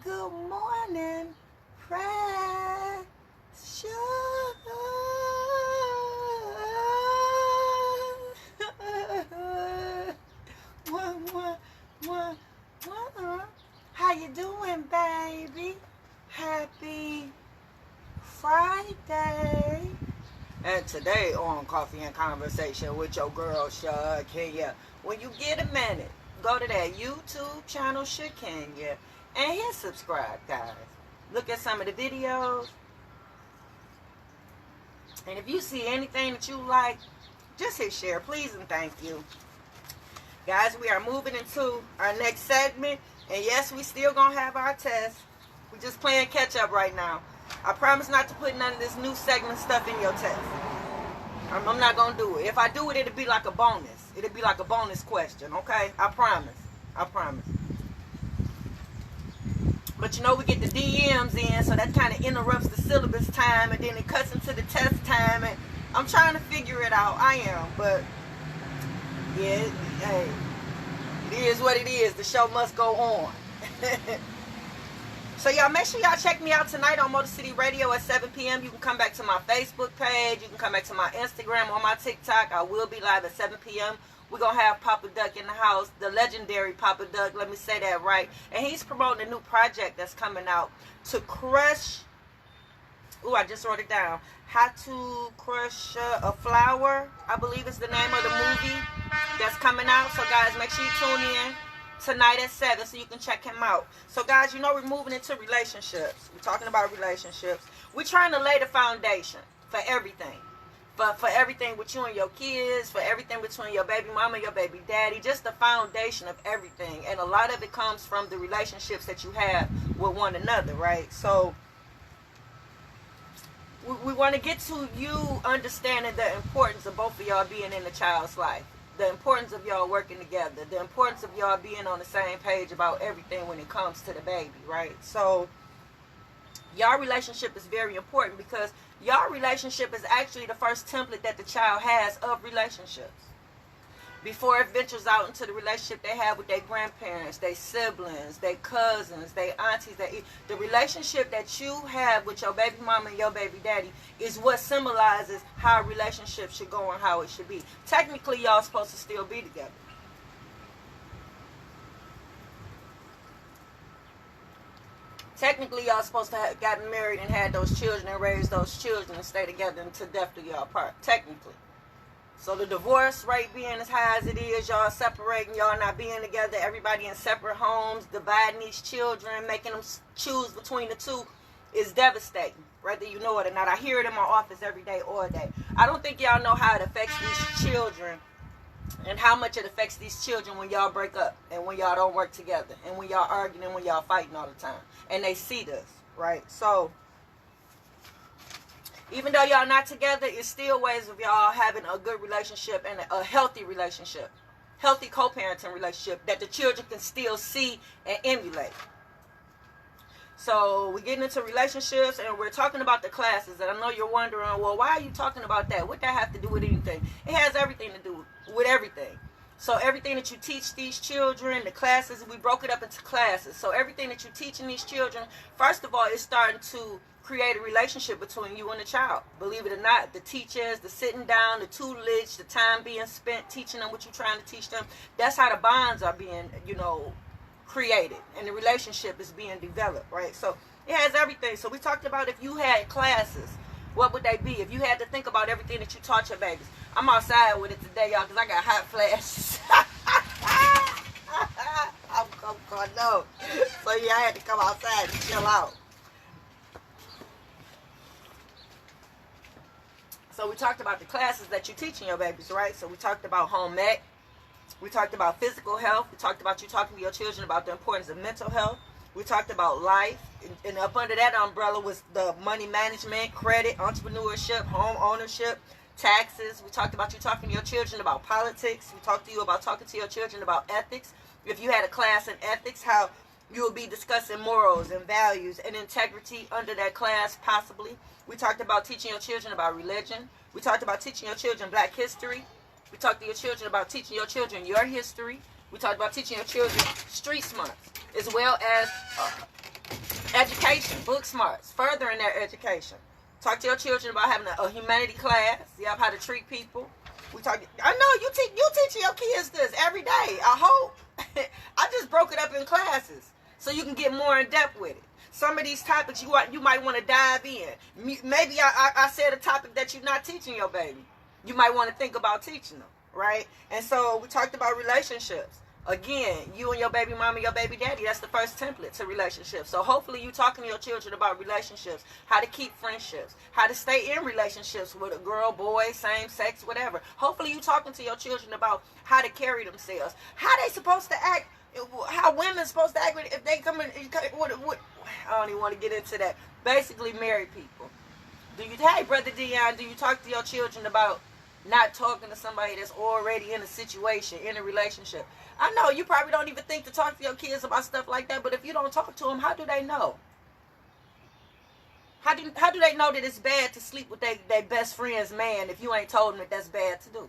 Good morning, precious. How you doing, baby? Happy Friday. And today on Coffee and Conversation with your girl, Shakenya. When you get a minute, go to that YouTube channel, Shakenya, and hit subscribe, guys. Look at some of the videos. And if you see anything that you like, just hit share, please and thank you. Guys, we are moving into our next segment. And yes, we still going to have our test. We're just playing catch up right now. I promise not to put none of this new segment stuff in your test. I'm not going to do it. If I do it, it'll be like a bonus. It'll be like a bonus question, okay? I promise. I promise. But you know, we get the DMs in, so that kind of interrupts the syllabus time, and then it cuts into the test time, and I'm trying to figure it out. I am, but yeah, hey, it is what it is. The show must go on. So y'all, make sure y'all check me out tonight on Motor City Radio at 7 p.m. You can come back to my Facebook page. You can come back to my Instagram or my TikTok. I will be live at 7 p.m. We're going to have Papa Duck in the house, the legendary Papa Duck, let me say that right. And he's promoting a new project that's coming out to crush, I just wrote it down, How to Crush a Flower, I believe is the name of the movie that's coming out. So guys, make sure you tune in tonight at 7 so you can check him out. So guys, you know we're moving into relationships. We're talking about relationships. We're trying to lay the foundation for everything. For everything with you and your kids, for everything between your baby mama and your baby daddy, just the foundation of everything. And a lot of it comes from the relationships that you have with one another, right? So we want to get to you understanding the importance of both of y'all being in the child's life. The importance of y'all working together. The importance of y'all being on the same page about everything when it comes to the baby, right? So y'all relationship is very important because y'all relationship is actually the first template that the child has of relationships. Before it ventures out into the relationship they have with their grandparents, their siblings, their cousins, their aunties, the relationship that you have with your baby mama and your baby daddy is what symbolizes how a relationship should go and how it should be. Technically, y'all supposed to still be together. Technically, y'all supposed to have gotten married and had those children and raised those children and stay together until death do y'all part. Technically. So the divorce rate being as high as it is, y'all separating, y'all not being together, everybody in separate homes, dividing these children, making them choose between the two is devastating, whether you know it or not. I hear it in my office every day, all day. I don't think y'all know how it affects these children and how much it affects these children when y'all break up and when y'all don't work together and when y'all arguing and when y'all fighting all the time. And they see this, right? So even though y'all not together, it's still ways of y'all having a good relationship and a healthy relationship, healthy co-parenting relationship that the children can still see and emulate. So we're getting into relationships and we're talking about the classes. And I know you're wondering, well, why are you talking about that? What that have to do with anything? It has everything to do with everything. So everything that you teach these children, the classes, we broke it up into classes. So everything that you're teaching these children, first of all, is starting to create a relationship between you and the child. Believe it or not, the teachers, the sitting down, the tutelage, the time being spent teaching them what you're trying to teach them, that's how the bonds are being, created and the relationship is being developed, right? So it has everything. So we talked about if you had classes, what would they be? If you had to think about everything that you taught your babies. I'm outside with it today, y'all, because I got hot flashes. I'm going no. So yeah, I had to come outside and chill out. So we talked about the classes that you're teaching your babies, right? So we talked about home ec. We talked about physical health. We talked about you talking to your children about the importance of mental health. We talked about life. And up under that umbrella was the money management, credit, entrepreneurship, home ownership, taxes. We talked about you talking to your children about politics. We talked to you about talking to your children about ethics. If you had a class in ethics, how you will be discussing morals and values and integrity under that class, possibly. We talked about teaching your children about religion. We talked about teaching your children Black history. We talked to your children about teaching your children your history. We talked about teaching your children street smarts, as well as Education, book smarts, furthering their education. Talk to your children about having a humanity class. Yep, how to treat people. We talk. I know you teaching your kids this every day. I hope. I just broke it up in classes so you can get more in depth with it. Some of these topics you might want to dive in. Maybe I said a topic that you're not teaching your baby. You might want to think about teaching them, right? And so we talked about relationships. Again, you and your baby mama, your baby daddy, that's the first template to relationships. So hopefully you talking to your children about relationships, how to keep friendships, how to stay in relationships with a girl, boy, same sex, whatever. Hopefully you talking to your children about how to carry themselves, how they supposed to act, how women supposed to act if they come in. I don't even want to get into that. Basically, married people. Hey, Brother Dion, do you talk to your children about not talking to somebody that's already in a situation, in a relationship? I know you probably don't even think to talk to your kids about stuff like that, but if you don't talk to them, how do they know? How do they know that it's bad to sleep with their best friend's man if you ain't told them that that's bad to do?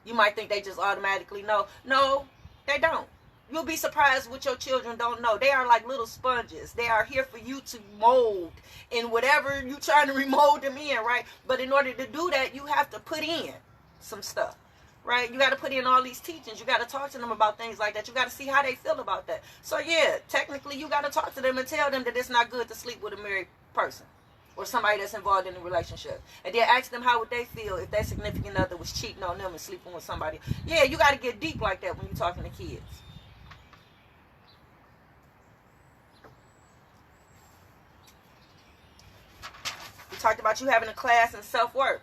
You might think they just automatically know. No, they don't. You'll be surprised what your children don't know. They are like little sponges. They are here for you to mold in whatever you're trying to remold them in, right? But in order to do that, you have to put in some stuff. Right? You got to put in all these teachings. You got to talk to them about things like that. You got to see how they feel about that. So yeah, technically you got to talk to them and tell them that it's not good to sleep with a married person or somebody that's involved in a relationship. And then ask them how would they feel if their significant other was cheating on them and sleeping with somebody. Yeah, you got to get deep like that when you're talking to kids. We talked about you having a class in self-worth.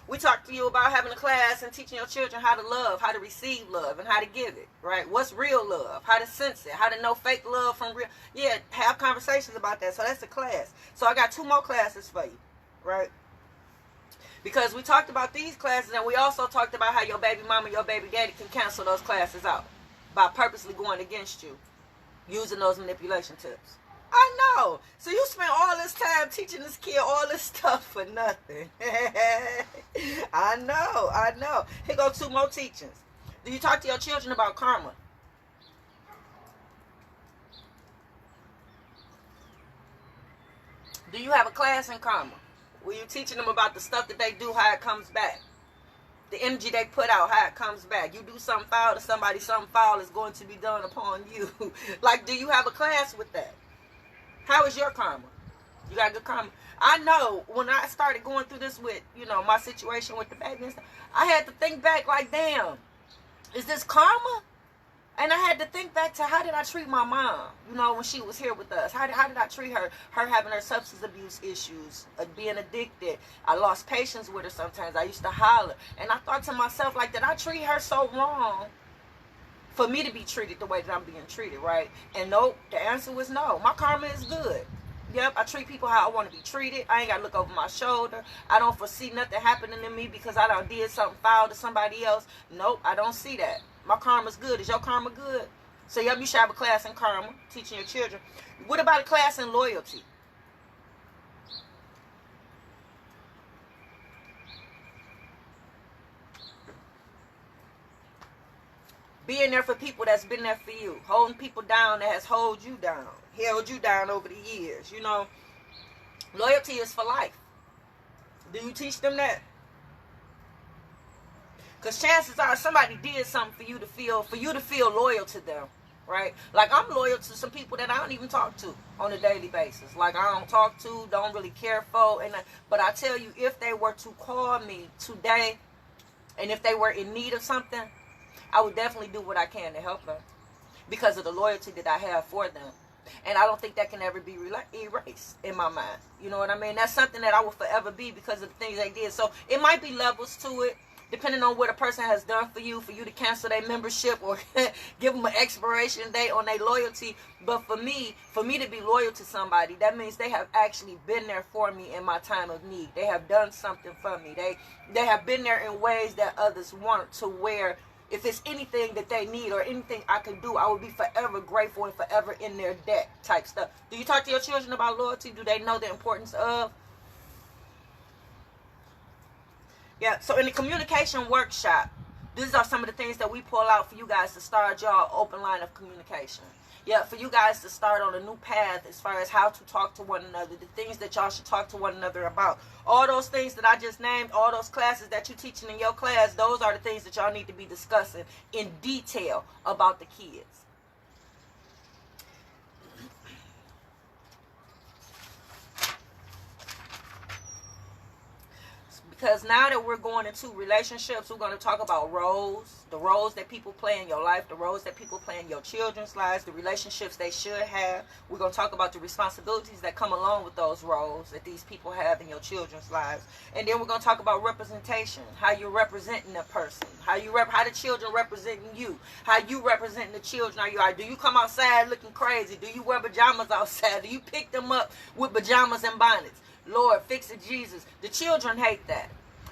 We talked to you about having a class and teaching your children how to love, how to receive love, and how to give it, right? What's real love? How to sense it? How to know fake love from real? Yeah, have conversations about that. So that's a class. So I got 2 more classes for you, right? Because we talked about these classes, and we also talked about how your baby mama, your baby daddy can cancel those classes out by purposely going against you, using those manipulation tips. I know. So you spent all this time teaching this kid all this stuff for nothing. I know. Here go 2 more teachings. Do you talk to your children about karma? Do you have a class in karma? Were you teaching them about the stuff that they do, how it comes back? The energy they put out, how it comes back. You do something foul to somebody, something foul is going to be done upon you. Like, do you have a class with that? How is your karma? You got good karma? I know when I started going through this with, my situation with the baby and stuff, I had to think back like, damn, is this karma? And I had to think back to how did I treat my mom, when she was here with us? How did I treat her? Her having her substance abuse issues, being addicted. I lost patience with her sometimes. I used to holler. And I thought to myself, like, did I treat her so wrong for me to be treated the way that I'm being treated, right? And nope, the answer was no. My karma is good. Yep, I treat people how I want to be treated. I ain't got to look over my shoulder. I don't foresee nothing happening to me because I done did something foul to somebody else. Nope, I don't see that. My karma's good. Is your karma good? So yep, you should have a class in karma, teaching your children. What about a class in loyalty? Being there for people that's been there for you. Holding people down that has held you down over the years, Loyalty is for life. Do you teach them that? Because chances are somebody did something for you to feel loyal to them, right? Like, I'm loyal to some people that I don't even talk to on a daily basis. Like, I don't talk to, don't really care for. But I tell you, if they were to call me today, and if they were in need of something, I would definitely do what I can to help them because of the loyalty that I have for them. And I don't think that can ever be erased in my mind. You know what I mean? That's something that I will forever be because of the things they did. So it might be levels to it, depending on what a person has done for you to cancel their membership or give them an expiration date on their loyalty. But for me to be loyal to somebody, that means they have actually been there for me in my time of need. They have done something for me. They have been there in ways that others weren't, to where if it's anything that they need or anything I can do, I will be forever grateful and forever in their debt type stuff. Do you talk to your children about loyalty? Do they know the importance of? Yeah, so in the communication workshop, these are some of the things that we pull out for you guys to start y'all open line of communication. Yeah, for you guys to start on a new path as far as how to talk to one another, the things that y'all should talk to one another about. All those things that I just named, all those classes that you're teaching in your class, those are the things that y'all need to be discussing in detail about the kids. Because now that we're going into relationships, we're going to talk about roles, the roles that people play in your life, the roles that people play in your children's lives, the relationships they should have. We're going to talk about the responsibilities that come along with those roles that these people have in your children's lives. And then we're going to talk about representation, how you're representing a person, how the children representing you, how you representing the children. Do you come outside looking crazy? Do you wear pajamas outside? Do you pick them up with pajamas and bonnets? Lord, fix it, Jesus. The children hate that.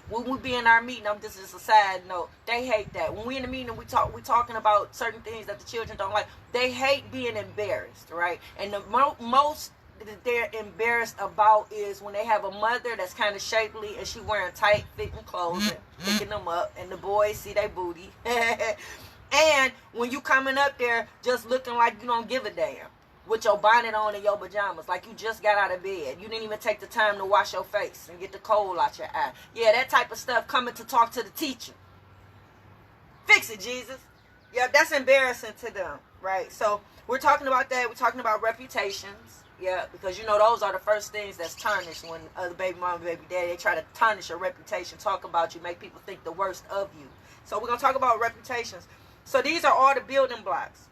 When we be in our meeting, this is a side note, they hate that. When we in the meeting, we talking about certain things that the children don't like. They hate being embarrassed, right? And the most that they're embarrassed about is when they have a mother that's kind of shapely and she wearing tight fitting clothes and picking them up, and the boys see their booty. And when you coming up there just looking like you don't give a damn, with your bonnet on and your pajamas, like you just got out of bed. You didn't even take the time to wash your face and get the coal out your eye. Yeah, that type of stuff coming to talk to the teacher. Fix it, Jesus. Yeah, that's embarrassing to them, right? So we're talking about that. We're talking about reputations. Yeah, because those are the first things that's tarnished when the baby mama, baby daddy, they try to tarnish your reputation, talk about you, make people think the worst of you. So we're going to talk about reputations. So these are all the building blocks.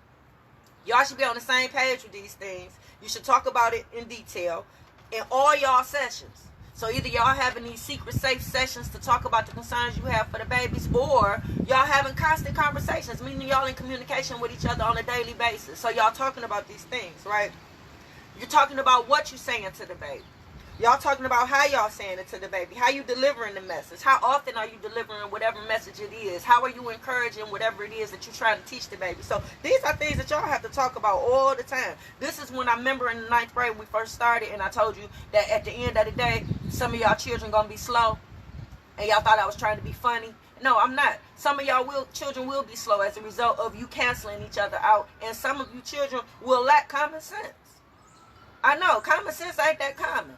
Y'all should be on the same page with these things. You should talk about it in detail in all y'all sessions. So either y'all having these secret safe sessions to talk about the concerns you have for the babies, or y'all having constant conversations, meaning y'all in communication with each other on a daily basis. So y'all talking about these things, right? You're talking about what you're saying to the baby. Y'all talking about how y'all saying it to the baby. How you delivering the message. How often are you delivering whatever message it is. How are you encouraging whatever it is that you're trying to teach the baby. So these are things that y'all have to talk about all the time. This is when I remember in the 9th grade when we first started, and I told you that at the end of the day, some of y'all children going to be slow. And y'all thought I was trying to be funny. No, I'm not. Some of y'all children will be slow as a result of you canceling each other out. And some of you children will lack common sense. I know, common sense ain't that common.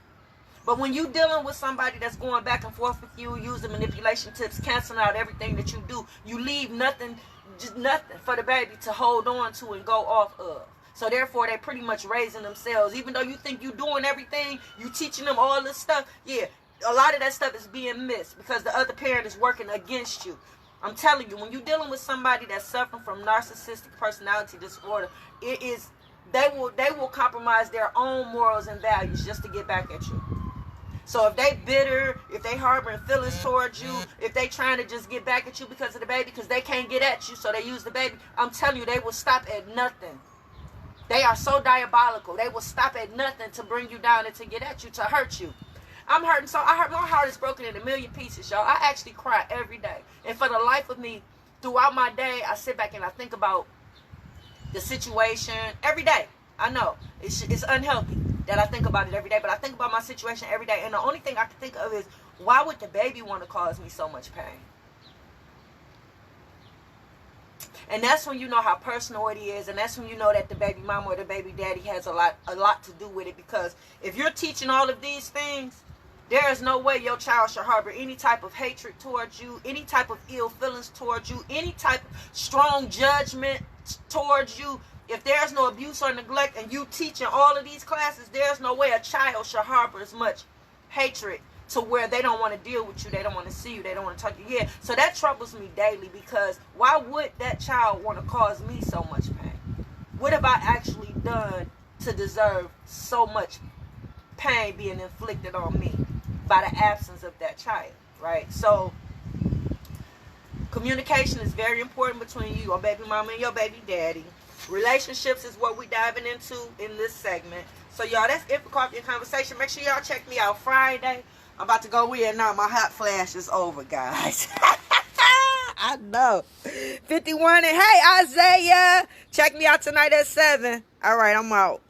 But when you dealing with somebody that's going back and forth with you, using manipulation tips, canceling out everything that you do, you leave nothing, just nothing for the baby to hold on to and go off of. So therefore, they're pretty much raising themselves. Even though you think you're doing everything, you teaching them all this stuff, yeah, a lot of that stuff is being missed because the other parent is working against you. I'm telling you, when you're dealing with somebody that's suffering from narcissistic personality disorder, they will compromise their own morals and values just to get back at you. So if they bitter, if they harboring feelings towards you, if they trying to just get back at you because of the baby, because they can't get at you, so they use the baby, I'm telling you, they will stop at nothing. They are so diabolical. They will stop at nothing to bring you down and to get at you, to hurt you. I'm hurting, so my heart is broken in a million pieces, y'all. I actually cry every day. And for the life of me, throughout my day, I sit back and I think about the situation every day. I know it's unhealthy that I think about it every day, but I think about my situation every day, and the only thing I can think of is, why would the baby want to cause me so much pain? And that's when you know how personal it is, and that's when you know that the baby mama or the baby daddy has a lot to do with it, because if you're teaching all of these things, there is no way your child should harbor any type of hatred towards you, any type of ill feelings towards you, any type of strong judgment towards you. If there's no abuse or neglect and you teaching all of these classes, there's no way a child should harbor as much hatred to where they don't want to deal with you, they don't want to see you, they don't want to talk to you. Yeah, so that troubles me daily, because why would that child want to cause me so much pain? What have I actually done to deserve so much pain being inflicted on me by the absence of that child, right? So communication is very important between you, your baby mama, and your baby daddy. Relationships is what we're diving into in this segment. So y'all, that's it for Coffee and Conversation. Make sure y'all check me out Friday. I'm about to go in now. My hot flash is over, guys. I know. 51 and hey, Isaiah. Check me out tonight at 7. All right, I'm out.